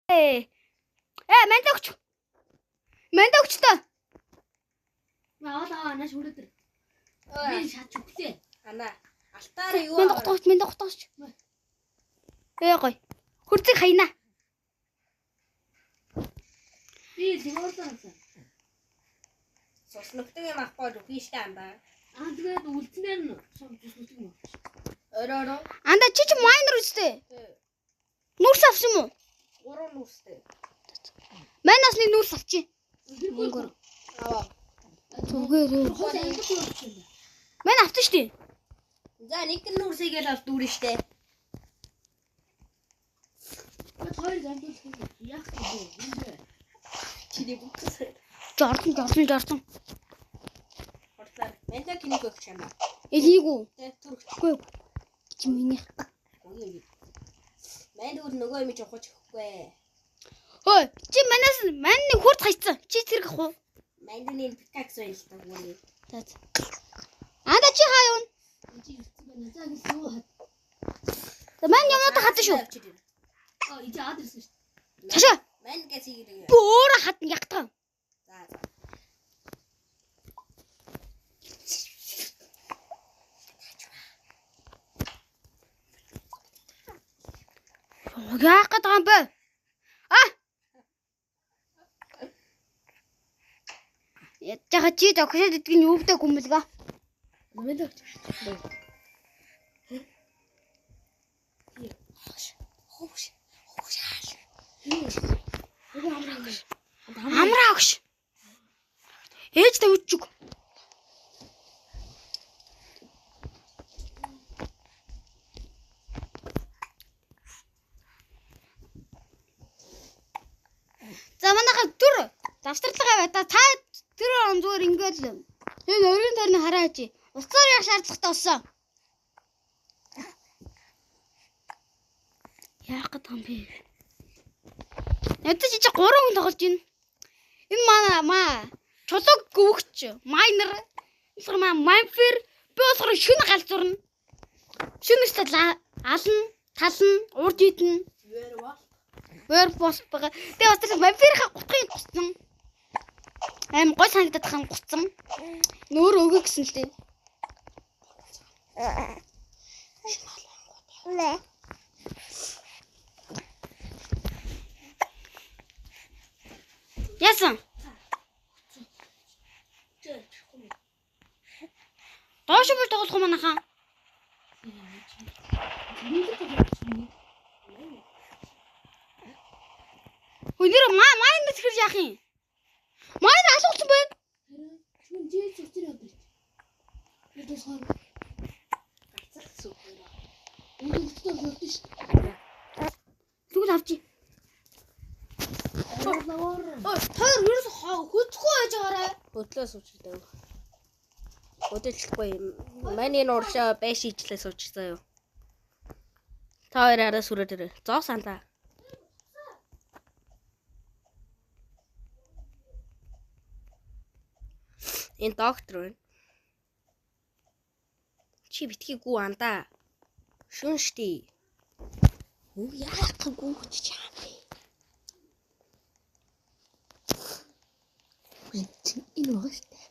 Манд өгч. Манд өгчтэй. Аа наш хүрээдэр. Би шат үхлээ. Ана. Алтаараа юу Манд огтооч. Гой. Хурцыг хайна. Би зурдаа. Сосногтой юм ахгүй юу биш таанда. Тэгээд үлдснээр нь сонсдог юм. Ороо. Анда чи майнер үстэй. Нүрс авсан юм уу? 3 нүрстэй. Манаас нэг нүрс авчи. Мөнгөр. Аваа. Зүгээр. Хол ангид болчихсон. Мань авсан шүү дээ. За нэг нүрсийг л авд дүүрэн штэ. Хоёр замдуулах юм. Яг тийм. Чиний бүкс. Жорсон. Хортаар. Мэнтэй кинийг өгч юм. Элийгүү. Тэ түрх. Үгүй. Чи миний. Мэн дүүр нөгөө юм чи ухаж өгөхгүй. Хөөе, чи мань нэг хурц хайцсан. Чи зэрэг ах уу? Мэндэний пикакс байл та гүний. За. Анда чи хаа юу? Чи ирсэн байна. За гэсэн юу хат. За мань юмнуудаа хатсан шүү. Ичи адрес шүү. Цаашаа. Мэн гэсэн юм. Бөөрө хатна ягтаа. За. Яах гээд байгаа юм бэ? Ятжага чи зогсоод идэх нь юу гэдэг юм бэлгээ? Мэн өгч. Амраа өгш. Ээж та үчиг. За манайха түр завсралгаа бата та тэр он зүгээр ингээд л энэ өргөн тойрны хараа чи уцаар яг шаардлагатай болсон. Яах гээд юм бэ? Ядаж чи 3 хүн тоглож байна. Энэ маа чулууг гүвгч майнер болохоор майнфер би болохоор шүн галзуурна. Шүнээс ална, тална, урд идэнэ. Вэр бос байгаа. Тэгээ бас тэр майнферийн гутгыг гуцсан. Аим гой санагдаад хам гуцсан. Нөөр өгөө гэсэн л дээ. Яасан? Доош бүр тоглох юм манайхаа. Өнөр майнер хэрэг яах юм? Майнер алгуулсан байна. Шүн жил зүтэр авдаг. Эдээс хор. Гацах сүхээр. Өдөртөө хөрдөн шүү. Тэгвэл авчи. Тэр ерөөс хөцгөө байж байгаарай. Хөдлөө суучдаг. Хөдөлчихгүй юм. Маний нууршаа байш ижлээ суучсан юу. Та хоёр араа сүрээр зоос андаа. Энэ доктор байна. Чи битгий гүү андаа. Шүн штий. Юу яах гүү ч чам бэ. Энэ байгаа штэ.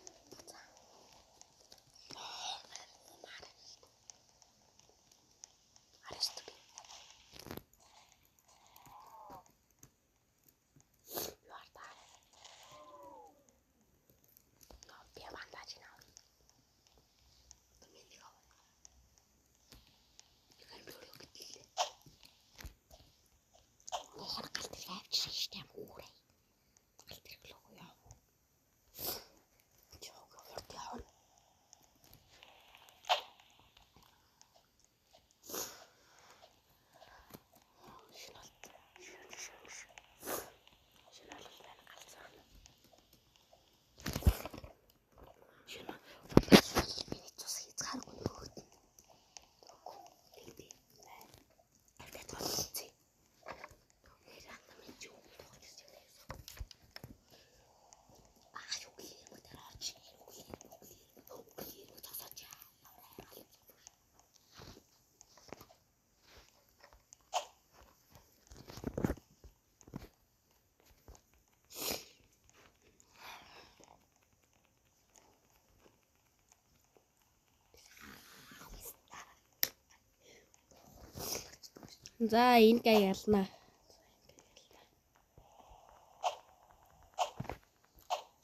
За энэ гай ялна.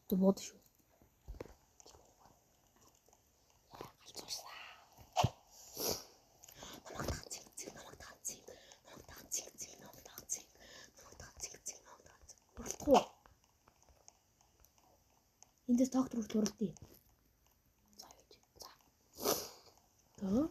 Тэ бод шүү. Эндээс доктор хүртэл уралдъя. За гэж. За. Оо.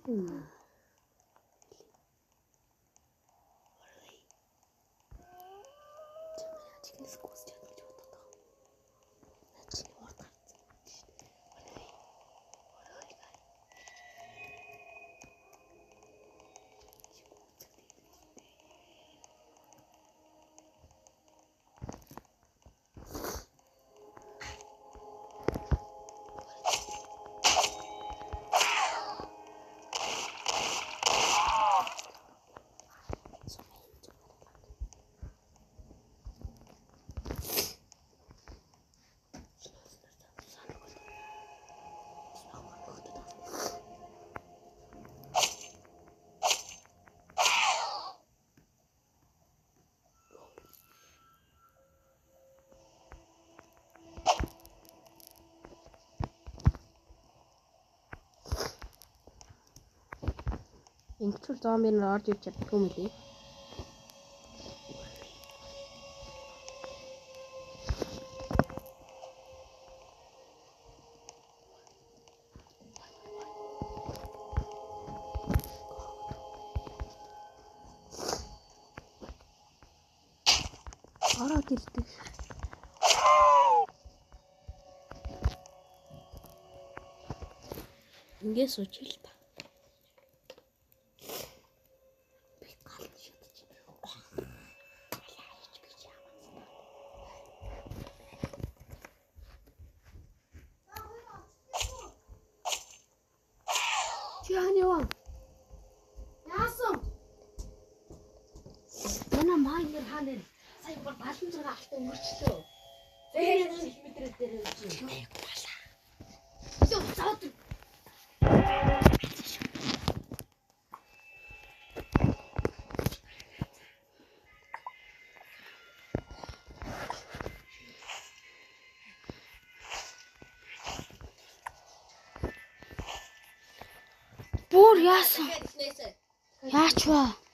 Ингэчүүл зомби нар орж иж чаддгүй юм лээ. Ороод ирдэг. Ингээ суучил та. Чи хаана яваа? Яасан? Манай майнер хаана вэ? Сая бүр балан зэрэг алтай өнгөрчлөө. Зээх метр дээр үгүй. Балаа. Юу цаад. Бүр яасан? Яач вэ?